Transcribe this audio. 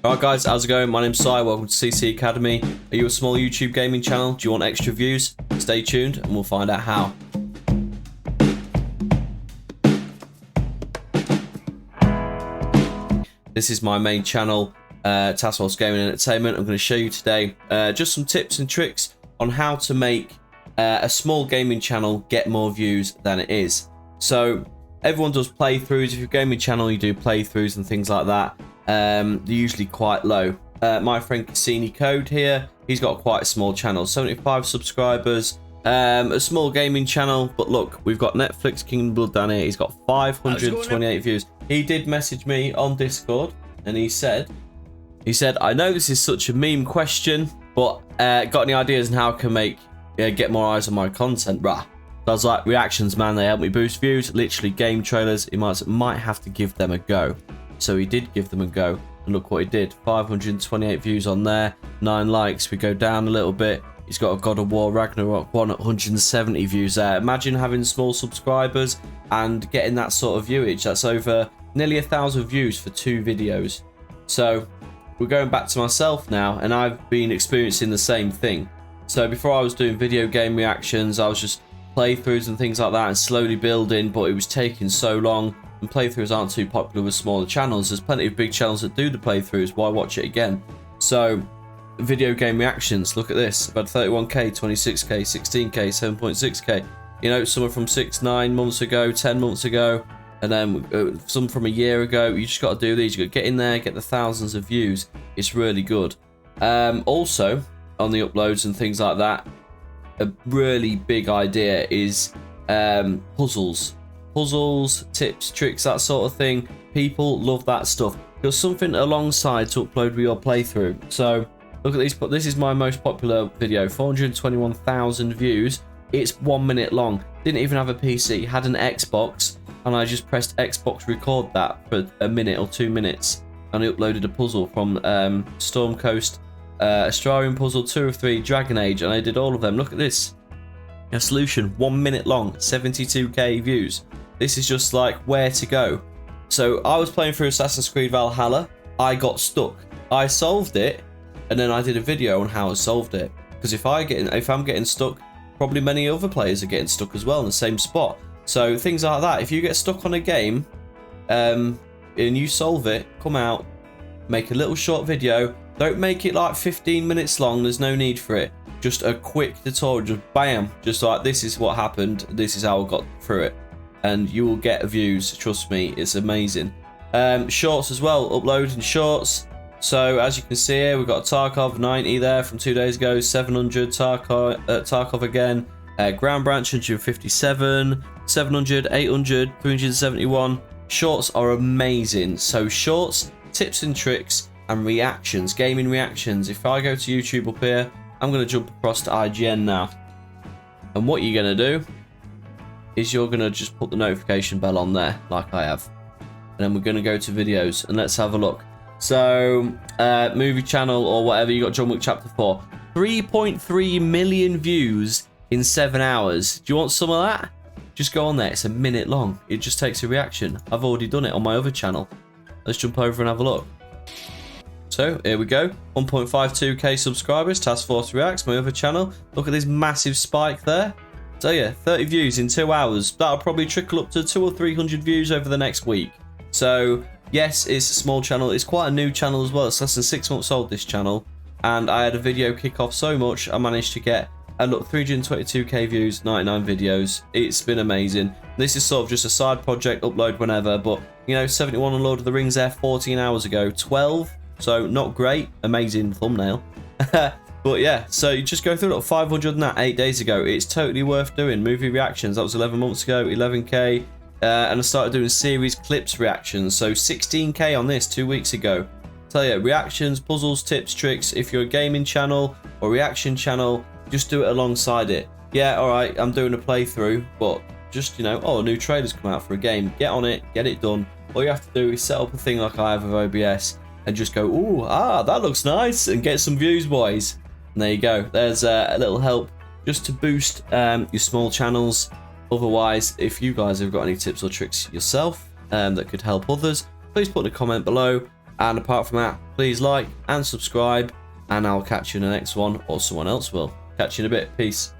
Alright guys, how's it going? My name's Si, welcome to CC Academy. Are you a small YouTube gaming channel? Do you want extra views? Stay tuned and we'll find out how. This is my main channel, Tassos Gaming Entertainment. I'm going to show you today just some tips and tricks on how to make a small gaming channel get more views than it is. So everyone does playthroughs. If you're a gaming channel, you do playthroughs and things like that. They're usually quite low. My friend Cassini Code here, he's got quite a small channel, 75 subscribers, a small gaming channel. But look, we've got Netflix King Blood down here. He's got 528 views. He did message me on Discord and he said, I know this is such a meme question, but got any ideas on how I can make get more eyes on my content, bruh? I was like, reactions, man, they help me boost views. Literally game trailers. He might have to give them a go. So he did give them a go, and look what he did. 528 views on there, 9 likes. We go down a little bit. He's got a God of War Ragnarok one at 170 views there. Imagine having small subscribers and getting that sort of viewage. That's over nearly 1,000 views for 2 videos. So we're going back to myself now, and I've been experiencing the same thing. So before I was doing video game reactions, I was just playthroughs and things like that and slowly building, but it was taking so long. And playthroughs aren't too popular with smaller channels. There's plenty of big channels that do the playthroughs. Why watch it again? So video game reactions, look at this. I've had 31k, 26k, 16k, 7.6k. You know, some are from 6-9 months ago, 10 months ago, and then some from a year ago. You just got to do these. You got to get in there, get the thousands of views. It's really good. Also on the uploads and things like that, a really big idea is puzzles, tips, tricks, that sort of thing. People love that stuff. There's something alongside to upload with your playthrough. So look at these. This is my most popular video, 421,000 views. It's 1 minute long. Didn't even have a PC, had an Xbox, and I just pressed Xbox record that for a minute or 2 minutes, and I uploaded a puzzle from Storm Coast, Astrarian Puzzle, 2 of 3, Dragon Age, and I did all of them. Look at this. A solution, 1 minute long, 72k views. This is just like where to go. So I was playing through Assassin's Creed Valhalla. I got stuck. I solved it, and then I did a video on how I solved it. Because if I'm getting stuck, probably many other players are getting stuck as well in the same spot. So things like that. If you get stuck on a game, and you solve it, come out, make a little short video. Don't make it like 15 minutes long. There's no need for it. Just a quick tutorial, just bam, just like this is what happened, this is how I got through it, and you will get views, trust me, it's amazing. Shorts as well, uploading shorts. So as you can see here, we've got Tarkov 90 there from 2 days ago, 700 Tarkov again, Ground Branch 157, 700, 800, 371. Shorts are amazing. So shorts, tips and tricks, and reactions, gaming reactions. If I go to YouTube up here, I'm going to jump across to IGN now. And what you're going to do is you're going to just put the notification bell on there, like I have. And then we're going to go to videos, and let's have a look. So, movie channel or whatever, you got John Wick Chapter 4. 3.3 million views in 7 hours. Do you want some of that? Just go on there. It's a minute long. It just takes a reaction. I've already done it on my other channel. Let's jump over and have a look. So here we go, 1.52k subscribers, Task Force Reacts, my other channel. Look at this massive spike there. So yeah, 30 views in 2 hours. That'll probably trickle up to 200 or 300 views over the next week. So yes, it's a small channel. It's quite a new channel as well. It's less than 6 months old, this channel. And I had a video kick off so much, I managed to get, look, 322k views, 99 videos. It's been amazing. This is sort of just a side project, upload whenever. But, you know, 71 on Lord of the Rings there 14 hours ago, 12. So not great, amazing thumbnail. But yeah, so you just go through it, 500 and that 8 days ago. It's totally worth doing. Movie reactions, that was 11 months ago, 11k. And I started doing series clips reactions. So 16k on this 2 weeks ago. Tell you, reactions, puzzles, tips, tricks. If you're a gaming channel or reaction channel, just do it alongside it. Yeah, alright, I'm doing a playthrough, but just, you know, oh, a new trailer's come out for a game. Get on it, get it done. All you have to do is set up a thing like I have with OBS. And just go, ooh, that looks nice, and get some views, boys. And there you go. There's a little help just to boost your small channels. Otherwise, if you guys have got any tips or tricks yourself that could help others, please put in a comment below. And apart from that, please like and subscribe, and I'll catch you in the next one, or someone else will. Catch you in a bit. Peace.